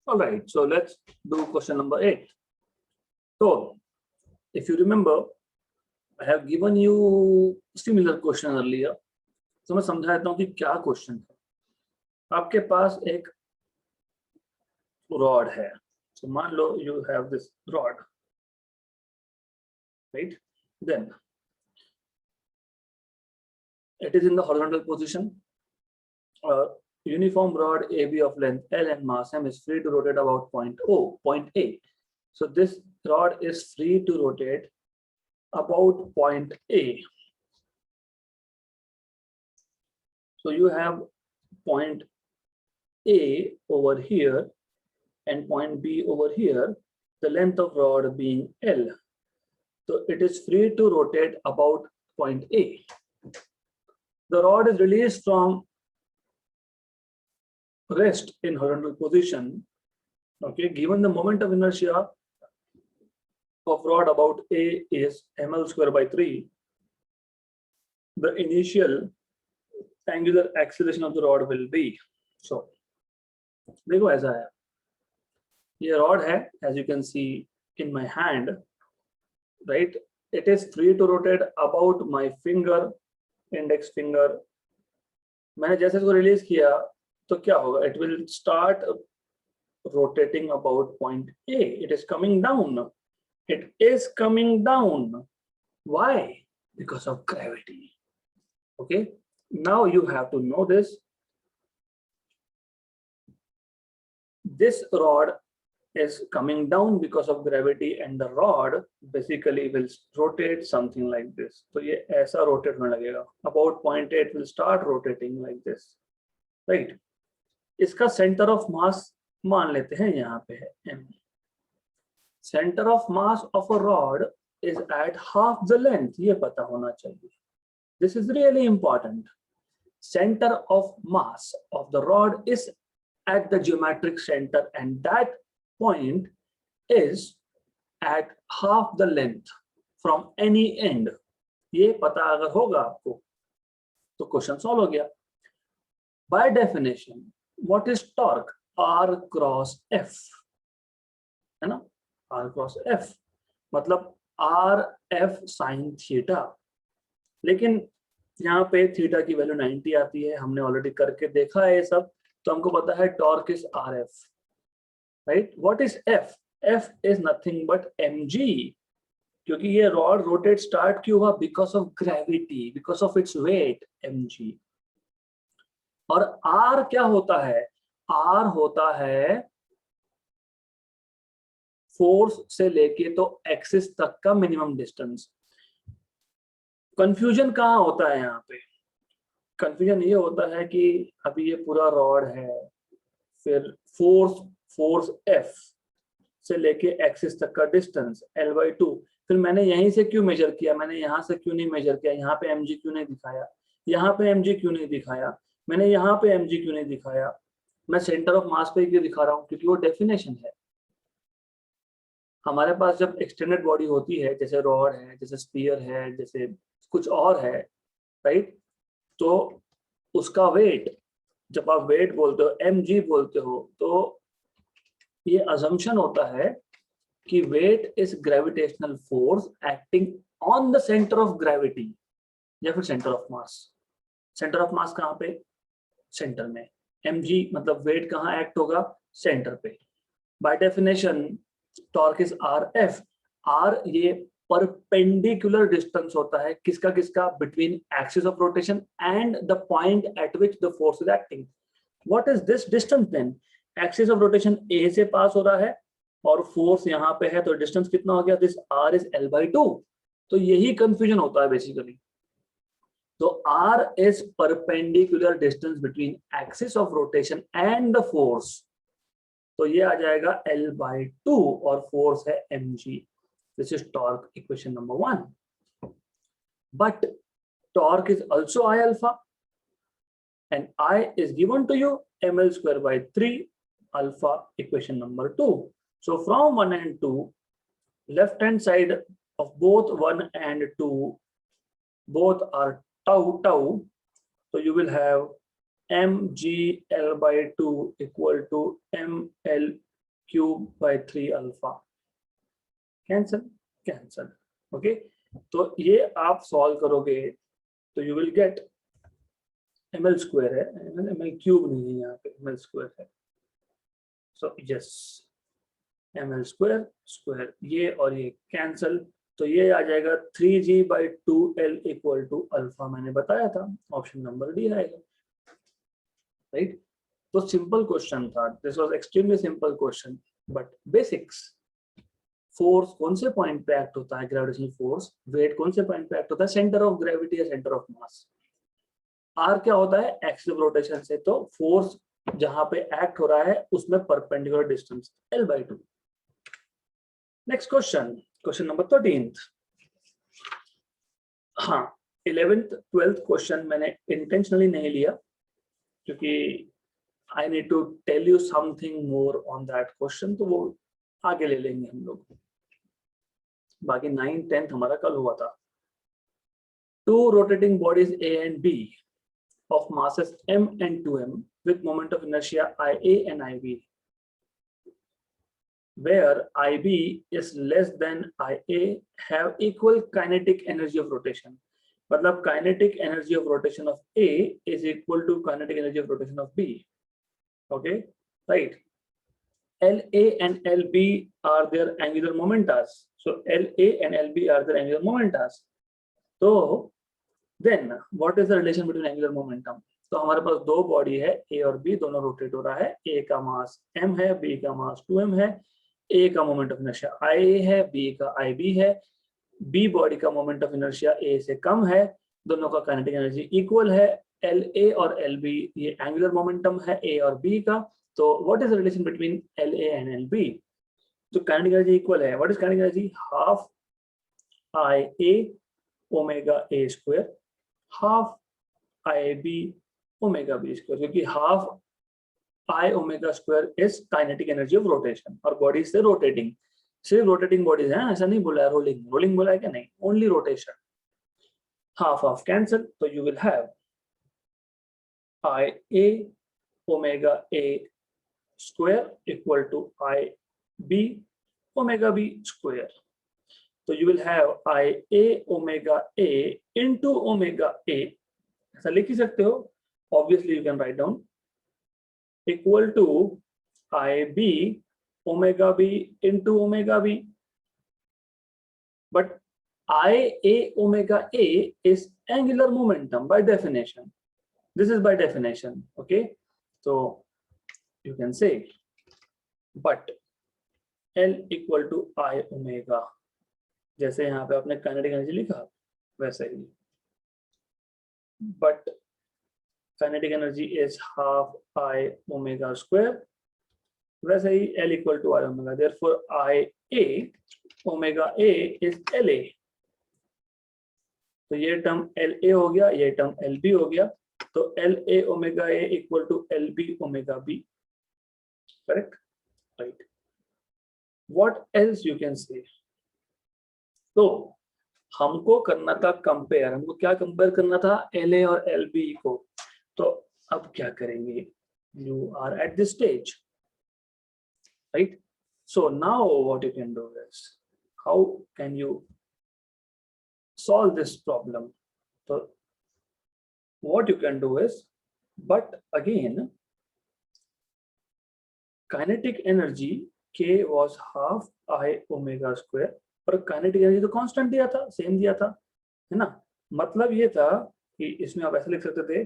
All right, so let's do question number 8. So, if you remember, I have given you similar question earlier. तो मैं समझा देता हूँ कि क्या क्वेश्चन था. आपके पास एक रॉड है. So मान लो you have this rod, right? Then it is in the horizontal position. Uniform rod AB of length L and mass M is free to rotate about point A. So this rod is free to rotate about point A. So you have point A over here and point B over here, the length of rod being L. So it is free to rotate about point A. The rod is released from rest in horizontal position. Okay, given the moment of inertia of rod about A is ml square by 3, the initial angular acceleration of the rod will be. So, देखो ऐसा है, ये rod है, as you can see in my hand, right? It is free to rotate about my finger, index finger. मैंने जैसे इसको release किया तो क्या होगा? It will start rotating about point A. It is coming down. It is coming down. Why? Because of gravity. Okay. Now you have to know this. This rod is coming down because of gravity, and the rod basically will rotate something like this. So ये ऐसा rotate होने लगेगा. About point A, it will start rotating like this, right? इसका center of mass मान लेते हैं यहाँ पे है M. Center of mass of a rod is at half the length. ये पता होना चाहिए. This is really important. Center of mass of the rod is at the geometric center, and that point is at half the length from any end. ये पता अगर होगा आपको तो question solve हो गया. By definition, what is torque? R cross F, है ना? R cross F मतलब R F sin थीटा. लेकिन यहाँ पे थीटा की वैल्यू 90 आती है. हमने ऑलरेडी करके देखा है ये सब, तो हमको पता है torque is RF, right? What is F? F is nothing but mg, क्योंकि ये रॉड रोटेट स्टार्ट क्यों हुआ? Because of gravity, because of its weight mg. और R क्या होता है? R होता है फोर्स से लेके तो एक्सिस तक का मिनिमम डिस्टेंस. कंफ्यूजन कहाँ होता है यहाँ पे? कंफ्यूजन ये होता है कि अभी ये पूरा रॉड है, फिर फोर्स F से लेके एक्सिस तक का डिस्टेंस L/2. फिर मैंने यहीं से क्यों मेजर किया? मैंने यहाँ से क्यों नहीं मेजर किया? यहाँ पे mg क्यों नहीं दिखाया? यहाँ पे mg क्यों नहीं दिखाया? मैंने यहाँ पे mg क्यों नहीं दिखाया? मैं सेंटर ऑफ मास पे क्यों दिखा रहा हूँ? क्योंकि वो डेफिनेशन है. हमारे पास जब एक्सटेंडेड बॉडी होती है, जैसे रॉड है, जैसे स्फीयर है, जैसे कुछ और है, राइट? तो उसका वेट, जब आप वेट बोलते हो, mg बोलते हो, तो ये अजम्पशन होता है कि weight is gravitational force acting on the centre of gravity या फिर centre of mass. Centre of mass कहाँ पे? सेंटर में. mg मतलब वेट कहाँ एक्ट होगा? सेंटर पे. By definition torque is RF. R ये परपेंडिकुलर डिस्टेंस होता है किसका किसका? Between axis of rotation and the point at which the force is acting. What is this distance then? Axis of rotation A से पास हो रहा है और फोर्स यहाँ पे है, तो डिस्टेंस कितना हो गया? This R is L/2. तो यही कंफ्यूजन होता है बेसिकली. तो R is perpendicular distance between axis of rotation and the force. तो ये आ जाएगा L/2 और फोर्स है mg. This is torque, equation number 1. But torque is also I alpha, and I is given to you ml square by 3 alpha, equation number 2. So from 1 and 2, left hand side of both 1 and 2, both are tau. So you will have mg L/2 equal to ml 3 alpha, cancel cancel. Okay, तो ये आप solve करोगे तो you will get ml square है, ml cube नहीं है, यहाँ पे ml स्क्वायर है। So yes, ml square square, ये और ये कैंसल, तो ये आ जाएगा 3g/2l इक्वल टू अल्फा, मैंने बताया था ऑप्शन नंबर डी आएगा, राइट। तो सिंपल क्वेश्चन था, this was extremely simple question, but basics. Force कौन से पॉइंट पे एक्ट होता है, ग्रेविटेशनल फोर्स, वेट कौन से पॉइंट पे एक्ट होता है, सेंटर ऑफ ग्रेविटी या सेंटर ऑफ मास। आर क्या होता है, एक्सिस ऑफ रोटेशन से, तो फोर्स जहां पे एक्ट हो रहा है उसमें perpendicular distance l/2। Next question, question number 13। हाँ, 11th 12th क्वेश्चन मैंने इंटेंशनली नहीं लिया क्योंकि I need to tell you something more on that question, तो वो आगे ले लेंगे हम लोग। बाकी 9th 10th हमारा कल हुआ था। Two rotating bodies A and B of masses m and 2m with moment of inertia IA and IB, where IB is less than IA, have equal kinetic energy of rotation. मतलब kinetic energy of rotation of A is equal to kinetic energy of rotation of B. Okay, right. LA and LB are their angular momentas. So LA and LB are their angular momentas. So then what is the relation between angular momentum? तो हमारे पास दो body है, A और B दोनों rotate हो रहा है, A का मास m है, B का मास 2m है, A का मोमेंट ऑफ इनर्शिया IA है, B का IB है, B बॉडी का मोमेंट ऑफ इनर्शिया A से कम है, दोनों का काइनेटिक एनर्जी इक्वल है, LA और LB ये एंगुलर मोमेंटम है A और B का, तो what is the relation between LA and LB? तो काइनेटिक एनर्जी इक्वल है, what is kinetic energy, half IA omega A square half IB omega B square, क्योंकि half I omega square is kinetic energy of rotation, और body से rotating, सिर्फ rotating bodies हैं, ऐसा नहीं बोला है रोलिंग, रोलिंग बोला है क्या, नहीं, only rotation. Half of cancel, तो you will have IA omega A square equal to IB omega B square, तो you will have IA omega A into omega A, ऐसा लिख ही सकते हो, obviously you can write down, equal to IB omega B into omega B, but IA omega A is angular momentum by definition, this is by definition, okay, so you can say, but L equal to I omega, जैसे यहाँ पे आपने kinetic energy लिखा वैसे ही, but kinetic energy is half I omega square, वैसे ही L equal to I omega, therefore IA omega A is LA, तो ये टर्म LA हो गया, ये टर्म LB हो गया, तो LA omega A equal to LB omega B, correct, right. What else you can say, तो हमको करना था कंपेयर, हमको क्या कंपेयर करना था, LA और LB को, तो अब क्या करेंगे, you are at this stage, right, so now what you can do is, how can you solve this problem, तो what you can do is, but again kinetic energy K was half I omega square, और kinetic energy तो constant दिया था, same दिया था, है ना, मतलब ये था कि इसमें आप ऐसे लिख सकते थे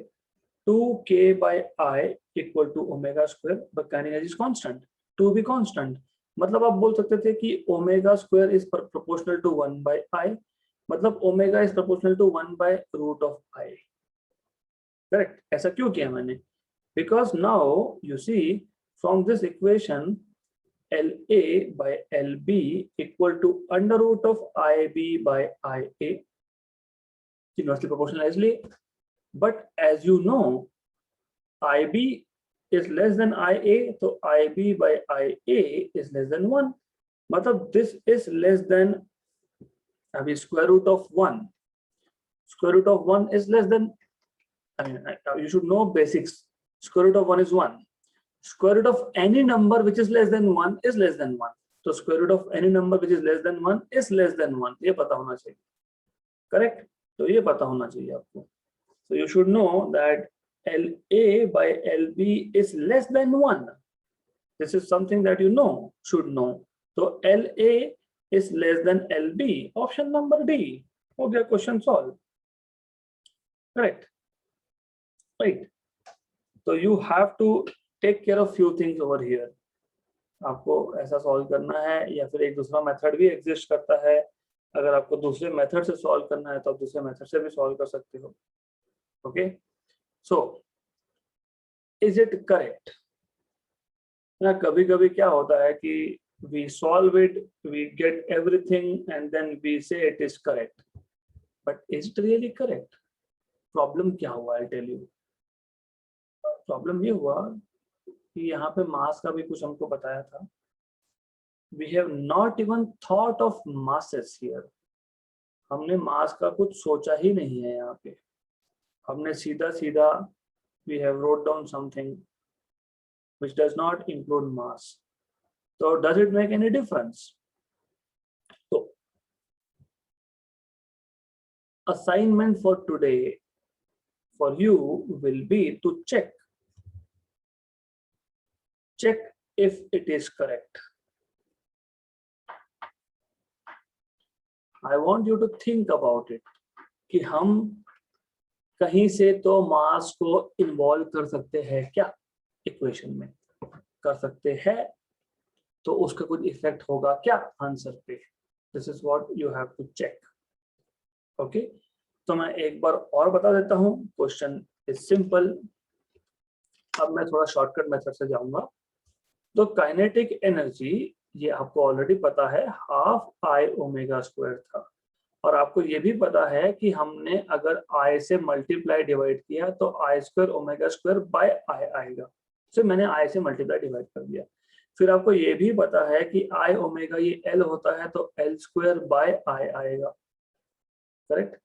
2K/I equal to omega square, but kinetic energy is constant, 2 भी कांस्टेंट, मतलब आप बोल सकते थे कि omega square is proportional to 1/I, मतलब omega is proportional to 1/√I, correct. ऐसा क्यों किया मैंने, because now you see from this equation LA by LB equal to under root of IB by IA, inversely proportionally, but as you know IB is less than IA, so IB by IA is less than 1, मतलब this is less than, अभी square root of 1, square root of 1 is less than, I mean you should know basics, square root of 1 is 1, square root of any number which is less than 1 is less than 1, तो square root of any number which is less than 1 is less than 1, ये पता होना चाहिए, correct. तो ये पता होना चाहिए आपको। So you should know that LA by LB is less than 1. This is something that you know, should know. So LA is less than LB. Option number D. हो गया question solved. Correct. Right. So you have to take care of few things over here. आपको ऐसा solve करना है, या फिर एक दूसरा मेथड भी एग्जिस्ट करता है। अगर आपको दूसरे मेथड से सॉल्व करना है तो आप दूसरे मेथड से भी सॉल्व कर सकते हो। Okay, so is it correct ना? कभी कभी क्या होता है कि we solve it, we get everything and then we say it is correct, but is it really correct? Problem क्या हुआ? I'll tell you. प्रॉब्लम ये हुआ कि यहाँ पे मास का भी कुछ हमको बताया था। We have not even thought of masses here. हमने मास का कुछ सोचा ही नहीं है यहाँ पे। हमने सीधा सीधा we have wrote down something which does not include mass. So does it make any difference? So assignment for today for you will be to check if it is correct. I want you to think about it कि हम कहीं से तो मास को involve कर सकते हैं क्या इक्वेशन में? कर सकते हैं, तो उसका कुछ इफेक्ट होगा क्या आंसर पे? This is what you have to check. Okay, तो मैं एक बार और बता देता हूँ, क्वेश्चन इज सिंपल। अब मैं थोड़ा शॉर्टकट मेथड से जाऊंगा। तो काइनेटिक एनर्जी, ये आपको ऑलरेडी पता है, हाफ आई ओमेगा स्क्वायर था, और आपको ये भी पता है कि हमने अगर आई से मल्टीप्लाई डिवाइड किया तो I square omega square by I आएगा। तो मैंने आई से मल्टीप्लाई डिवाइड कर दिया। फिर आपको ये भी पता है कि आई ओमेगा ये एल होता है, तो एल स्क्वायर बाय आई आएगा। Correct,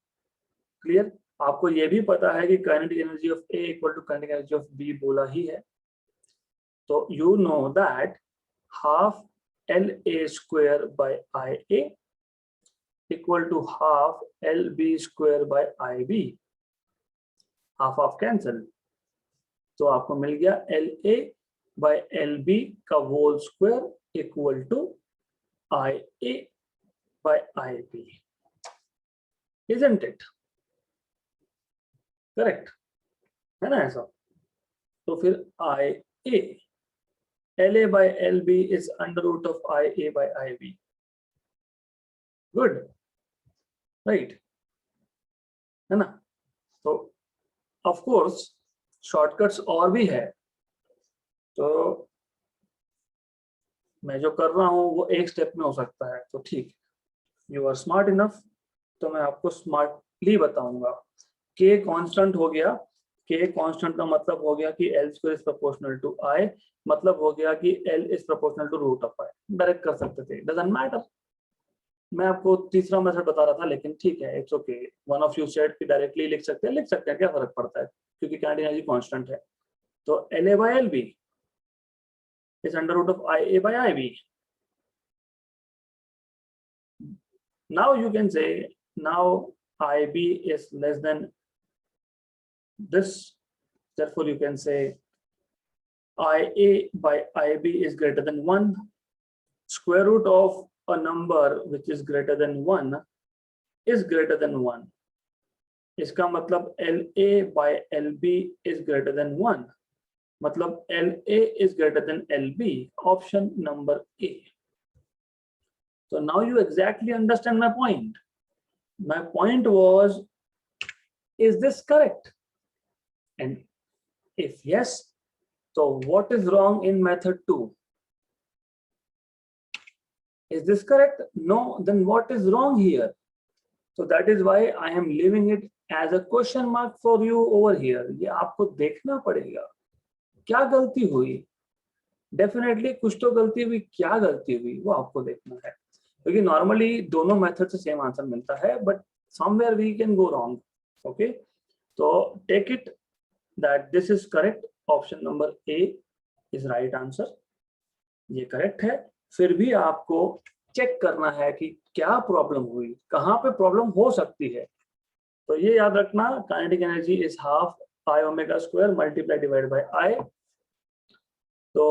clear? आपको ये भी पता है कि kinetic energy of A equal to kinetic energy of B बोला ही है। तो you know that half L A square by I A equal to half LB square by IB, half of cancel, तो आपको मिल गया LA by LB का whole square equal to IA by IB, isn't it? Correct है ना ऐसा? तो फिर IA LA by LB is under root of IA by IB. Good, right? है ना? तो ऑफ कोर्स शॉर्टकट्स और भी है, तो मैं जो कर रहा हूं वो एक स्टेप में हो सकता है, तो ठीक, यू आर स्मार्ट इनफ, तो मैं आपको स्मार्टली बताऊंगा। के कांस्टेंट हो गया, के कांस्टेंट का मतलब हो गया कि L square is proportional to I, मतलब हो गया कि L is proportional to root of I. Direct कर सकते थे, डजंट मैटर। मैं आपको तीसरा मेथड बता रहा था, लेकिन ठीक है, it's okay. One of you said कि डायरेक्टली लिख सकते हैं, क्या फर्क पड़ता है, क्योंकि काइनेटिक एनर्जी कांस्टेंट है। तो LA by LB is under root of IA by IB. Now you can say now IB is less than this, therefore you can say IA by IB is greater than 1. Square root of a number which is greater than 1 is greater than 1. इसका मतलब LA by LB is greater than 1, मतलब LA is greater than LB, option number A. So now you exactly understand my point. My point was, is this correct? And if yes, so what is wrong in method 2? Is this correct? No, then what is wrong here? So that is why I am leaving it as a question mark for you over here. ये आपको देखना पड़ेगा क्या गलती हुई। Definitely कुछ तो गलती हुई, क्या गलती हुई वो आपको देखना है, क्योंकि नॉर्मली दोनों मेथड से सेम आंसर मिलता है, but somewhere we can go wrong. Okay, तो take it that this is correct, option number A is right answer, ये करेक्ट है। फिर भी आपको चेक करना है कि क्या प्रॉब्लम हुई, कहाँ पे प्रॉब्लम हो सकती है। तो ये याद रखना, kinetic energy is half I omega square multiply divide by I. तो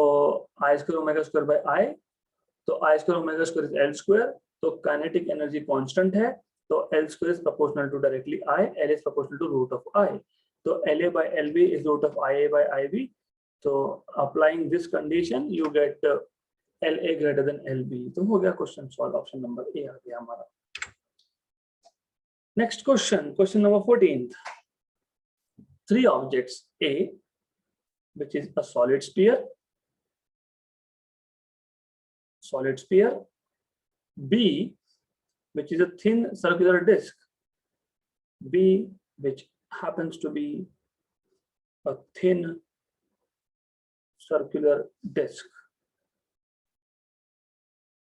I square omega square by I, तो I square omega square is L square. तो काइनेटिक एनर्जी कांस्टेंट है, तो L square is proportional to directly I, L is proportional to root of I. तो L A by L B is root of I A by I B. तो applying this condition you gate L A greater than L B. तो हो गया question solve, option number A आ गया हमारा। Next question, question number 14। 3 objects, A, which is a solid sphere, B, which is a thin circular disc, B, which happens to be a thin circular disc.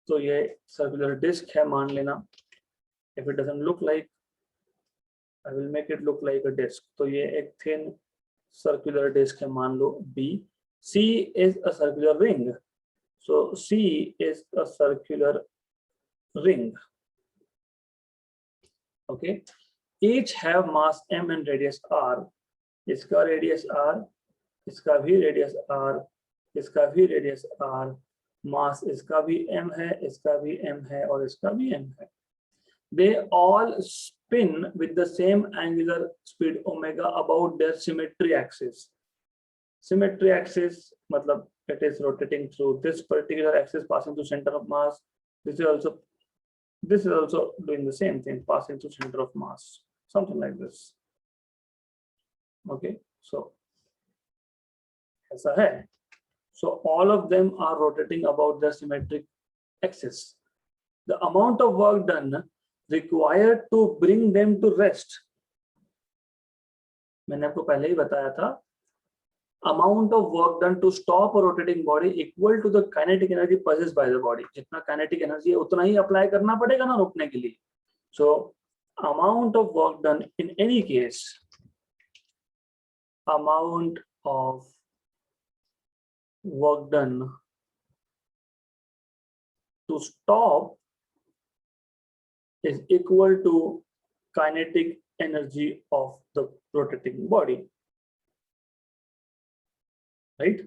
तो ये circular disc है मान लेना। If it doesn't look like, I will make it look like a disc. तो ये एक thin circular disc है मान लो B. C is a circular ring. So C is a circular ring. Okay. Each have mass m and radius r. इसका radius r, इसका भी radius r, इसका भी radius r, mass इसका भी m है, इसका भी m है और इसका भी m है। They all spin with the same angular speed omega about their symmetry axis. Symmetry axis मतलब it is rotating through this particular axis, passing to center of mass. This is also doing the same thing, passing to center of mass, something like this. Okay, so ऐसा है। So all of them are rotating about their symmetric axis. The amount of work done required to bring them to rest, मैंने आपको पहले ही बताया था, amount of work done to stop a rotating body equal to the kinetic energy possessed by the body. जितना kinetic energy है उतना ही apply करना पड़ेगा ना रोकने के लिए। So amount of work done in any case, amount of work done to stop is equal to kinetic energy of the rotating body, right?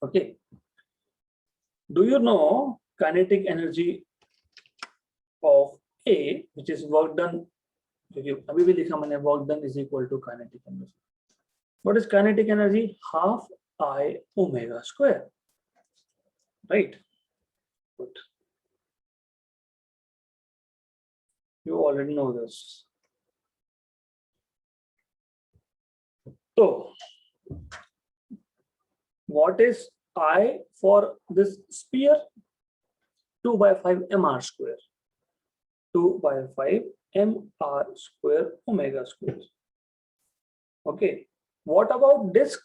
Okay, do you know kinetic energy of A, which is work done, अभी भी लिखा मैंने, work done is equal to kinetic energy. What is kinetic energy? Half I omega square, right? Good. You already know this. So what is I for this sphere? 2 by 5 mr square. 2 by 5 mr square omega square. Okay. What about disk?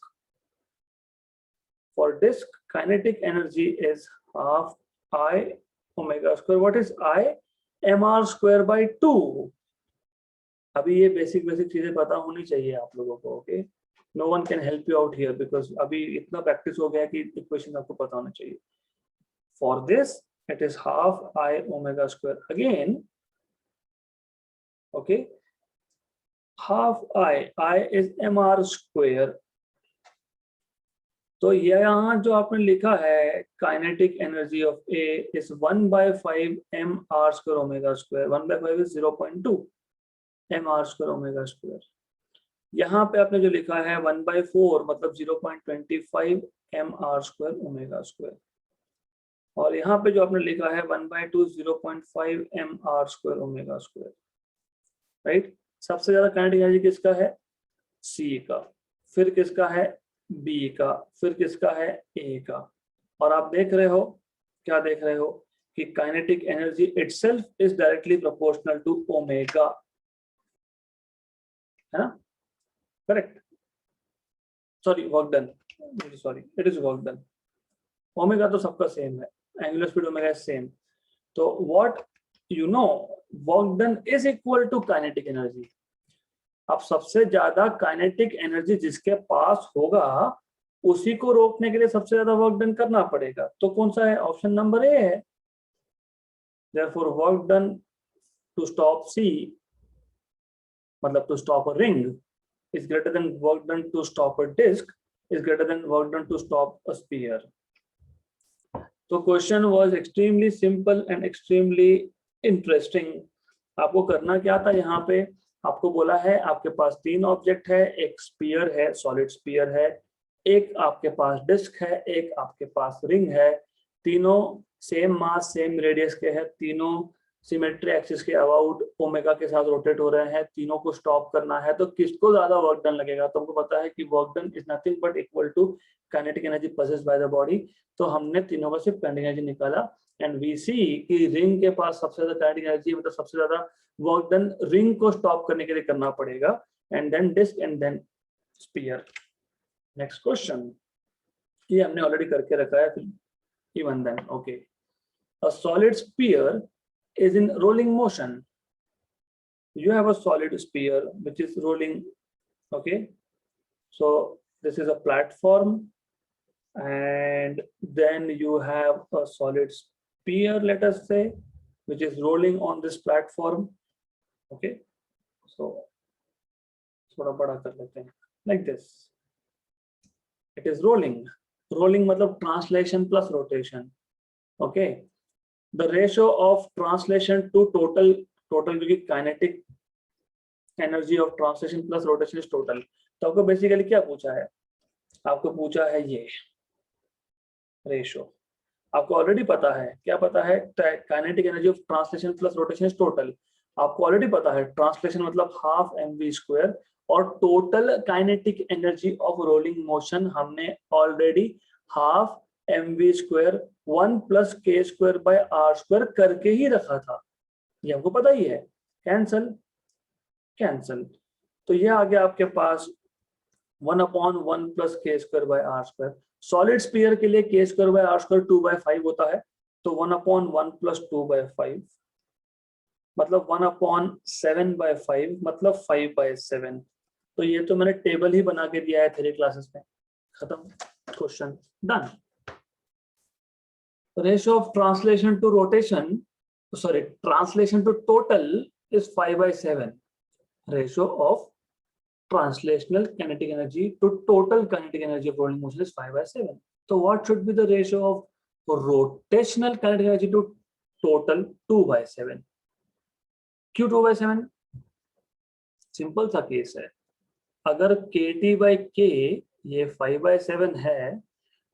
For disk, kinetic energy is half I omega square. What is I? mr square by 2. अभी ये basic चीजें पता होनी चाहिए आप लोगों को। Okay, no one can help you out here because अभी इतना प्रैक्टिस हो गया कि इक्वेशन आपको पता होना चाहिए। For this it is half I omega square again. Okay, half I is M R square. तो ये यहाँ जो आपने लिखा है kinetic energy of A is 1/5 M R square omega square. 1/5 is 0.2 M R square omega square. यहाँ पे आपने जो लिखा है 1/4 मतलब 0.25 M R square omega square. और यहाँ पे जो आपने लिखा है 1/2 0.5 M R square omega square, right. सबसे ज्यादा काइनेटिक एनर्जी किसका है? सी का, फिर किसका है? बी का, फिर किसका है? ए का। और आप देख रहे हो, क्या देख रहे हो कि kinetic energy itself is directly proportional to omega, है ना? Correct. Sorry, work done, sorry, it is work done. Omega तो सबका सेम है, angular speed omega is same. तो what you know, work done is equal to kinetic energy. अब सबसे ज्यादा kinetic energy जिसके पास होगा उसी को रोकने के लिए सबसे ज्यादा वर्क डन करना पड़ेगा। तो कौन सा है? ऑप्शन नंबर ए है। Therefore, work done to stop C, मतलब to stop a ring, is greater than work done to stop a disc is greater than work done to stop a sphere. तो question was extremely simple and extremely interesting. आपको करना क्या था, यहाँ पे आपको बोला है आपके पास 3 ऑब्जेक्ट है, एक स्पीयर है, सॉलिड स्पीयर है, एक आपके पास डिस्क है, एक आपके पास रिंग है। तीनों सेम मास सेम रेडियस के हैं, तीनों सिमेट्री एक्सिस के अबाउट ओमेगा के साथ रोटेट हो रहे हैं, तीनों को स्टॉप करना है। तो किसको ज्यादा वर्क डन लगेगा? तो हमको पता है कि work done is nothing but equal to kinetic energy possessed by the body. तो हमने तीनों का सिर्फ काइनेटिक एनर्जी निकाला एंड वी सी कि रिंग के पास सबसे ज्यादा काइनेटिक एनर्जी, मतलब सबसे ज्यादा वर्क डन रिंग को स्टॉप करने के लिए करना पड़ेगा, and then disc and then sphere. Next question, ये हमने ऑलरेडी करके रखा है, even then okay. A solid sphere is in rolling motion. You have a solid sphere which is rolling, okay? So this is a platform, and then you have a solid sphere, let us say, which is rolling on this platform, okay? So थोड़ा बड़ा कर लेते हैं, like this. It is rolling. Rolling मतलब translation plus rotation, okay? The ratio of translation to total क्योंकि kinetic energy of translation plus rotation is total। तो आपको basically क्या पूछा है? आपको पूछा है ये रेशो। आपको ऑलरेडी पता है, क्या पता है? Kinetic energy of translation plus rotation is total. आपको ऑलरेडी पता है ट्रांसलेशन मतलब हाफ mv², और total kinetic energy of rolling motion हमने already half mv², 1 + k² r² करके ही रखा था, ये हमको पता ही है। कैंसल कैंसल, तो ये आ गया आपके पास 1/1 + k² r²। सॉलिड स्पीयर के लिए k² r² 2/5 होता है, तो 1/1 + 2/5 मतलब 1/7/5 मतलब 5/7। तो ये तो मैंने टेबल ही बना के दिया है थ्योरी क्लासेस में। खत्म, question done. Ratio of translation to rotation, sorry translation to total is 5/7. Ratio of translational kinetic energy to total kinetic energy of rolling motion is 5/7. So what should be the ratio of rotational kinetic energy to total? 2/7. क्यों 2/7? Simple सा case है, अगर KT/K ये 5/7 है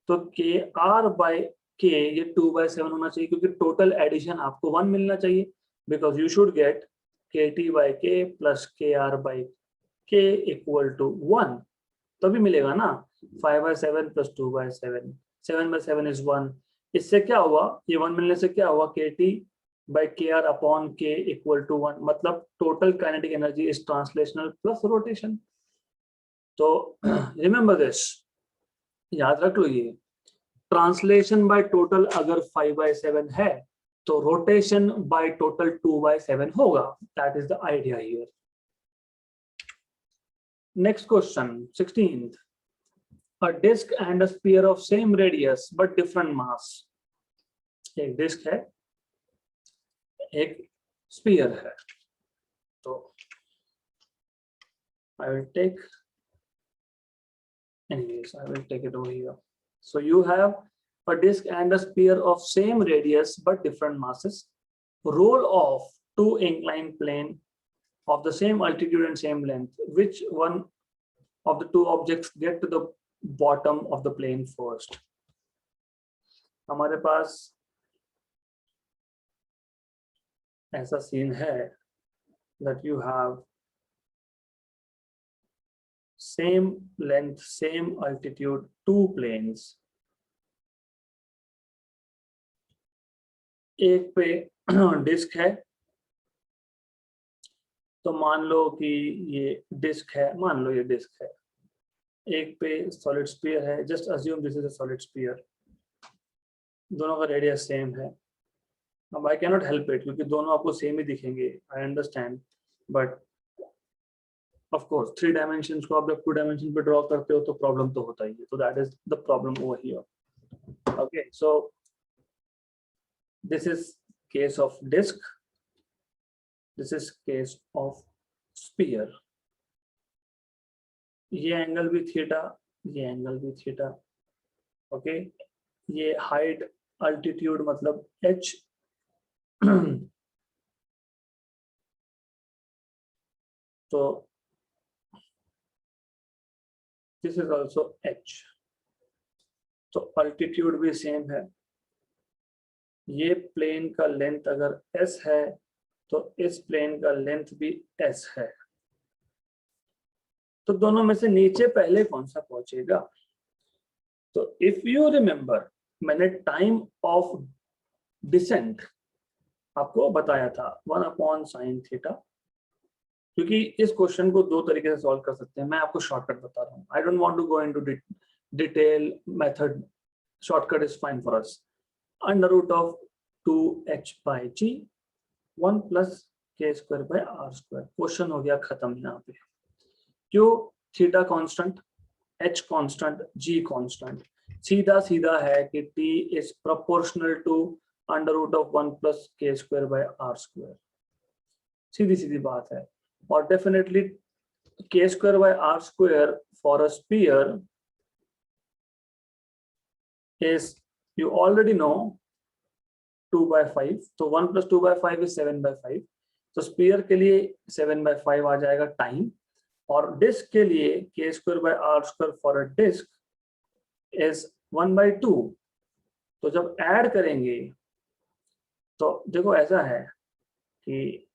तो KR/K ये 2/7 होना चाहिए, क्योंकि टोटल एडिशन आपको 1 मिलना चाहिए, because you should get KT/K + KR/K = 1, तभी मिलेगा ना। 5/7 + 2/7, 7/7 is 1। इससे क्या हुआ, ये 1 मिलने से क्या हुआ, KT/KR/K = 1, मतलब total kinetic energy is translational plus rotation. तो रिमेंबर दिस, याद रख लो, ये ट्रांसलेशन बाय टोटल अगर 5/7 है तो रोटेशन बाय टोटल 2/7 होगा। That is the idea here. Next question 16th, a disk and a sphere of same radius but different mass। एक disc है, एक स्फीयर है, तो I will take it over here। So you have a disk and a sphere of same radius but different masses, roll off 2 inclined plane of the same altitude and same length. Which one of the 2 objects get to the bottom of the plane first? हमारे पास ऐसा scene है that you have same length same altitude 2 planes, एक पे disc है, तो मान लो कि ये डिस्क है, मान लो ये डिस्क है, एक पे सॉलिड स्फीयर है, just assume this is a solid sphere, दोनों का रेडियस सेम है। अब I can not help it, क्योंकि दोनों आपको सेम ही दिखेंगे, I understand, but of course 3 dimensions को आप जब 2 डायमेंशन पे ड्रॉ करते हो तो प्रॉब्लम तो होता ही है, तो that is the problem over here. Okay, so this is case of disc, this is case of sphere. ये एंगल भी थीटा, ये एंगल भी थीटा। ओके, ये हाइट अल्टीट्यूड मतलब h तो दिस इज ऑल्सो h, तो अल्टीट्यूड भी same है। ये प्लेन का लेंथ अगर s है तो इस प्लेन का लेंथ भी s है। तो दोनों में से नीचे पहले कौन सा पहुंचेगा? तो इफ यू रिमेंबर, मैंने टाइम ऑफ डिसेंट आपको बताया था 1/sin थीटा, क्योंकि इस क्वेश्चन को दो तरीके से सॉल्व कर सकते हैं। मैं आपको शॉर्टकट बता रहा हूँ, I don't want to go into detail method, shortcut is fine for us. Under root of 2h/g 1 + k²/r²। Question हो गया खत्म। यहाँ पे क्यों? Theta constant, h constant, g constant, सीधा सीधा है कि t is proportional to under root of 1 + k²/r²। सीधी सीधी बात है। और definitely k²/r² for a sphere is, you already know, 2/5, तो 1 + 2/5 is 7/5, तो स्फीयर के लिए 7/5 आ जाएगा टाइम, और डिस्क के लिए k²/r² for a disc is 1/2। तो जब ऐड करेंगे तो देखो ऐसा है कि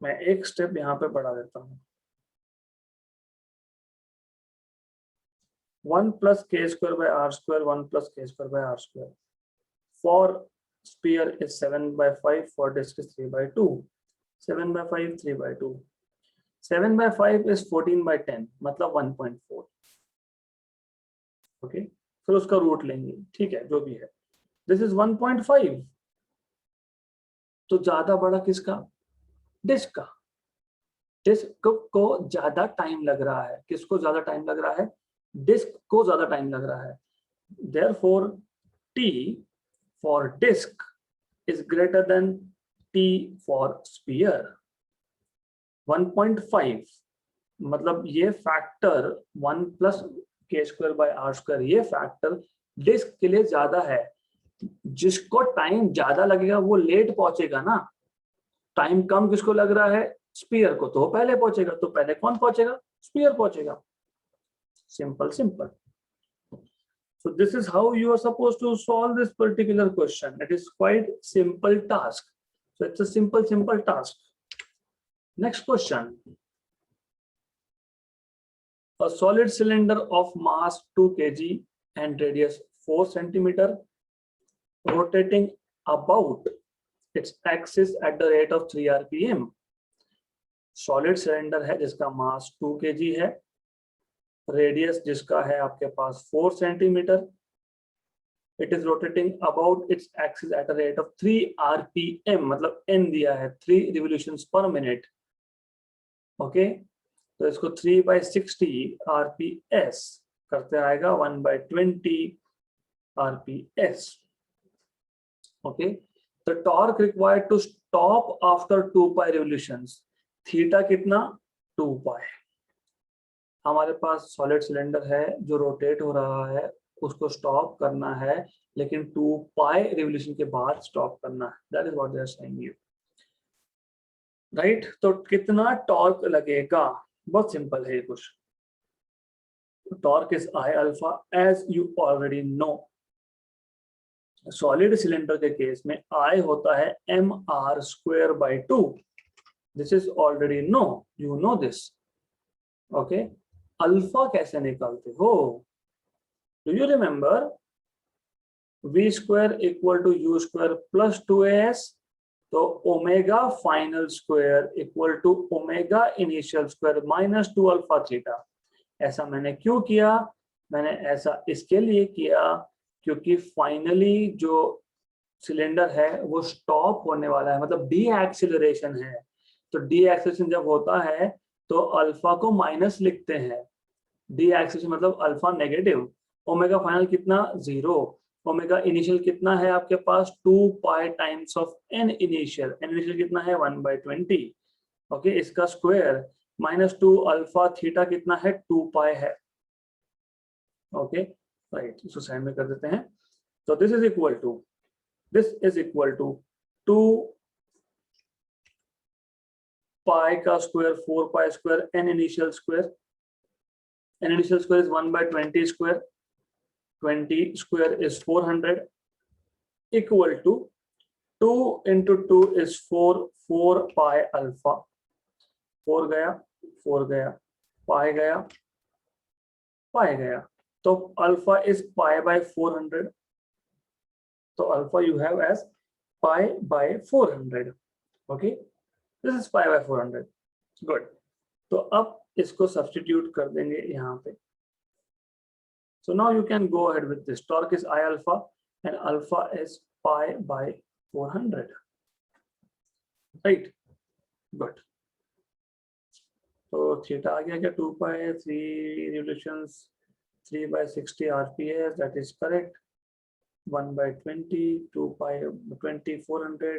मैं एक स्टेप यहाँ पे बढ़ा देता हूँ, 1 + k²/r², 1 + k²/r², for sphere is 7/5, for disk is 3/2, 7/5 3/2, 7/5 is 14/10 मतलब 1.4। ओके, फिर उसका रूट लेंगे, ठीक है, जो भी है। दिस इज 1.5, तो ज्यादा बड़ा किसका? डिस्क का। डिस्क को ज्यादा टाइम लग रहा है। किसको ज्यादा टाइम लग रहा है? डिस्क को ज्यादा टाइम लग रहा है। Therefore t for disk is greater than t for sphere। 1.5 मतलब ये फैक्टर 1 + k²/r², ये फैक्टर डिस्क के लिए ज्यादा है। जिसको टाइम ज्यादा लगेगा वो लेट पहुंचेगा ना। टाइम कम किसको लग रहा है? स्फीयर को, तो पहले पहुंचेगा। तो पहले कौन पहुंचेगा? स्फीयर पहुंचेगा। Simple simple. So this is how you are supposed to solve this particular question. It is quite simple task. So it's a simple task. Next question. A solid cylinder of mass 2 kg and radius 4 centimeter, rotating about its axis at the rate of 3 rpm. Solid cylinder है जिसका mass 2 kg है, radius जिसका है आपके पास 4 centimetre, it is rotating about its axis at a rate of 3 rpm, मतलब n दिया है 3 revolutions पर मिनट। ओके, तो इसको 3/60 rps करते आएगा 1/20 rps। Okay, the torque required to stop after 2π revolutions, theta कितना? 2π। हमारे पास सॉलिड सिलेंडर है जो रोटेट हो रहा है, उसको स्टॉप करना है, लेकिन 2π रिवोल्यूशन के बाद स्टॉप करना है। That is what they are saying you, right. तो कितना टॉर्क लगेगा? बहुत सिंपल है ये question. Torque is I alpha, as you already know. Solid cylinder के केस में I होता है mr²/2। This is already know, you know this. Okay, alpha कैसे निकालते हो? Do you remember? v² = u² + 2as, तो omega final square = omega initial square -2 alpha theta. ऐसा मैंने क्यों किया? मैंने ऐसा इसके लिए किया क्योंकि फाइनली जो सिलेंडर है वो स्टॉप होने वाला है, मतलब डी एक्सिलरेशन है। तो डी एक्सिलरेशन जब होता है तो अल्फा को माइनस लिखते हैं, डी एक्सिस मतलब अल्फा नेगेटिव, ओमेगा फाइनल कितना 0, ओमेगा इनिशियल कितना है आपके पास 2 पाई times of an initial, an initial कितना है 1/20, ओके, इसका स्क्वायर -2 अल्फा थीटा कितना है 2 पाई है, ओके राइट, इसको साइड में कर देते हैं। तो दिस इज इक्वल टू 2 पाई का square 4 pi square an initial square, n initial square is 1/20 square, 20 square is 400 equal to 2 into 2 is 4 pi alpha, 4 गया pi गया, तो alpha is pi by 400, तो alpha you have as pi by 400, okay, this is pi by 400, good। तो अब इसको substitute कर देंगे यहाँ पे। So now you can go ahead with this. Torque is I alpha and alpha is pi by 400. Right? Good. So theta आ गया क्या 2 pi, 3 revolutions, 3/60 RPS, that is correct. 1/20, 2 pi 20, 400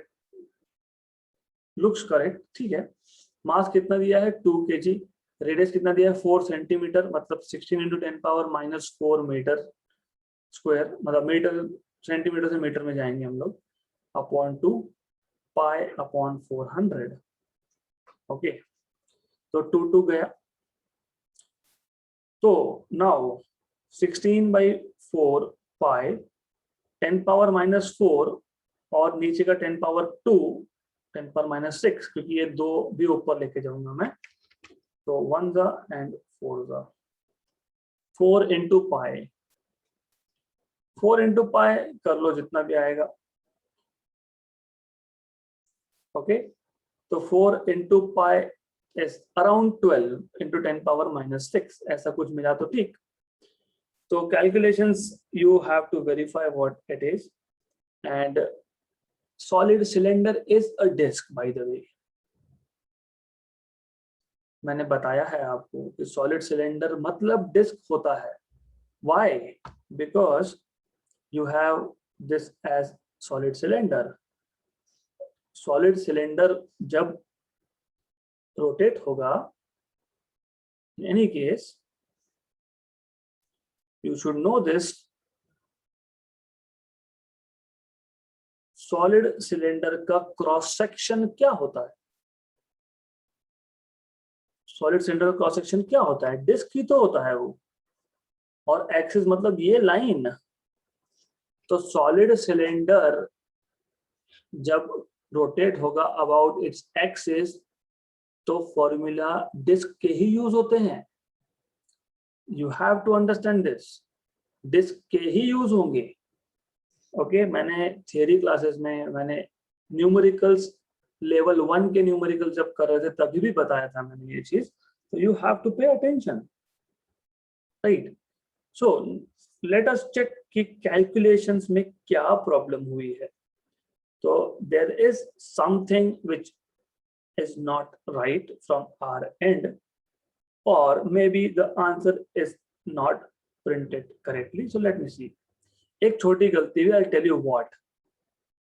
looks correct. ठीक है। मास कितना दिया है 2 kg, रेडियस कितना दिया है 4 सेंटीमीटर, मतलब 16 × 10⁻⁻4 मीटर स्क्वायर, मतलब मीटर सेंटीमीटर से मीटर में जाएंगे हम लोग, अपॉन 2 पाई अपॉन 400, ओके। तो 2 गया, तो नाउ 16/4 पाई 10⁻⁻4 और नीचे का 10⁻2 10⁻⁻6, क्योंकि ये 2 भी ऊपर लेके जाऊंगा मैं, तो 1 and 4 4 into पाई, 4 into पाई कर लो जितना भी आएगा, ओके। तो 4 into pi is around 12 into 10⁻⁻6, ऐसा कुछ मिला तो ठीक। तो calculations you have to verify what it is, and solid cylinder is a disc, by the way। मैंने बताया है आपको कि सॉलिड सिलेंडर मतलब डिस्क होता है। Why? Because you have this as solid cylinder. Solid cylinder जब रोटेट होगा, in any case you should know this, solid cylinder का क्रॉस सेक्शन क्या होता है? सॉलिड सिलेंडर का क्रॉस सेक्शन क्या होता है? डिस्क ही तो होता है वो, और एक्सिस मतलब ये लाइन। तो सॉलिड सिलेंडर जब रोटेट होगा अबाउट इट्स एक्सिस, तो फॉर्मूला डिस्क के ही यूज होते हैं। You have to understand this, disc के ही यूज होंगे, ओके। मैंने थियरी क्लासेस में मैंने न्यूमेरिकल्स लेवल 1 के न्यूमेरिकल जब कर रहे थे तभी भी बताया था मैंने ये चीज, तो you have to pay attention, right. So let us check कि कैलकुलेशंस में क्या प्रॉब्लम हुई है। तो there is something which is not right from our end, or maybe the answer is not printed correctly. So let me see. एक छोटी गलती है, I'll tell you what.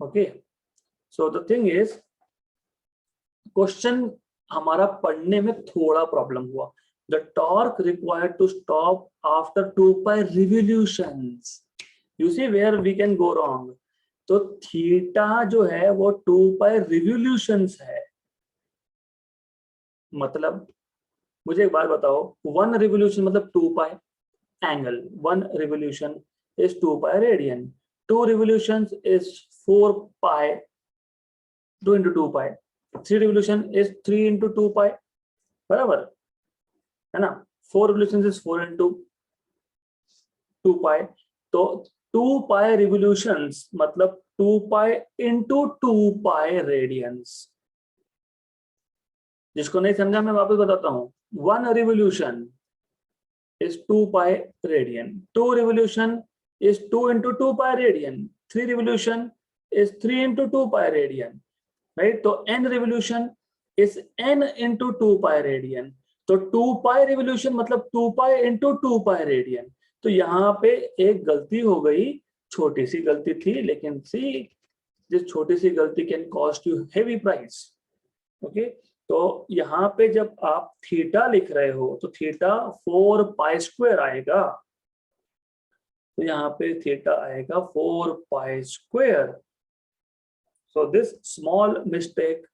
Okay. So the thing is, question हमारा पढ़ने में थोड़ा problem हुआ। The torque required to stop after 2 pi revolutions. You see where we can go wrong. तो थीटा जो है वो 2 pi revolutions है। मतलब मुझे एक बात बताओ, 1 रिवोल्यूशन मतलब 2 pi angle, 1 revolution is 2 pi radian, 2 revolutions is 4 pi, 2 into 2 pi, 3 revolution is 3 into 2 pi, बराबर है ना। 4 रिवोल्यूशंस इज 4 into 2 पाई, तो 2 पाई रिवोल्यूशंस मतलब 2 पाई into 2 पाई रेडियंस। जिसको नहीं समझा मैं वापस बताता हूँ, 1 revolution is 2 pi radian, 2 revolution is 2 into 2 pi radian, 3 revolution is 3 into 2 pi radian, right? तो n revolution is n into 2 pi radian, तो 2 पाई रिवोल्यूशन मतलब 2 पाई इंटू 2 पाई रेडियन। तो यहाँ पे एक गलती हो गई, छोटी सी गलती थी, लेकिन सी जिस छोटी सी गलती can cost you heavy price. Okay, तो यहाँ पे जब आप थीटा लिख रहे हो तो थीटा 4 पाई स्क्वायर आएगा, तो यहाँ पे थीटा आएगा 4 pi square. So this small mistake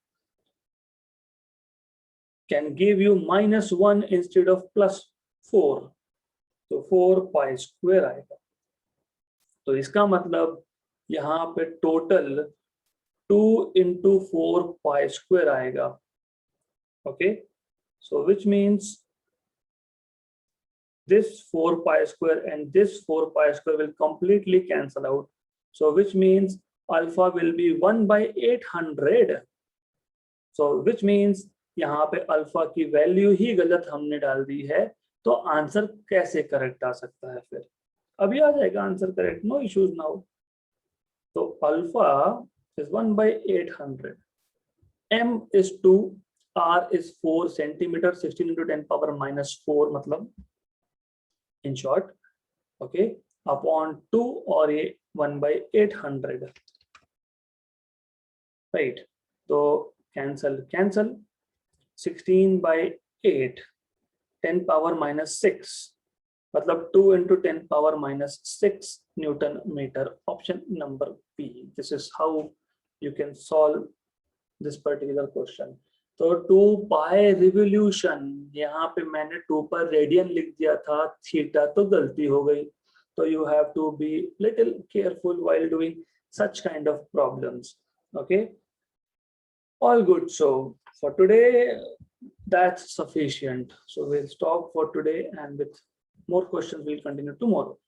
can give you -1 instead of +4, तो 4 पाई स्क्वायर आएगा। तो इसका मतलब यहाँ पे टोटल 2 इंटू 4 पाई स्क्वायर आएगा। Okay, so which means this 4 pi square and this 4 pi square will completely cancel out, so which means alpha will be 1/800। so which means यहाँ पे अल्फा की वैल्यू ही गलत हमने डाल दी है, तो आंसर कैसे करेक्ट आ सकता है? फिर अभी आ जाएगा answer correct, no issues now. तो alpha is 1/800, m is 2, r is 4 centimeter, 16 into 10 power -4 मतलब in short, okay, upon 2 और ये 1/800, right? तो cancel 16/8, 10 power -6 मतलब 2 into 10 power -6 Newton meter, option number B। This is how you can solve this particular question। तो 2 पाई revolution, यहाँ पे मैंने 2 पर रेडियन लिख दिया था, थीटा तो गलती हो गई, तो you have to be little careful while doing such kind of problems। okay, all good। So for today that's sufficient, so we'll stop for today, and with more questions we'll continue tomorrow।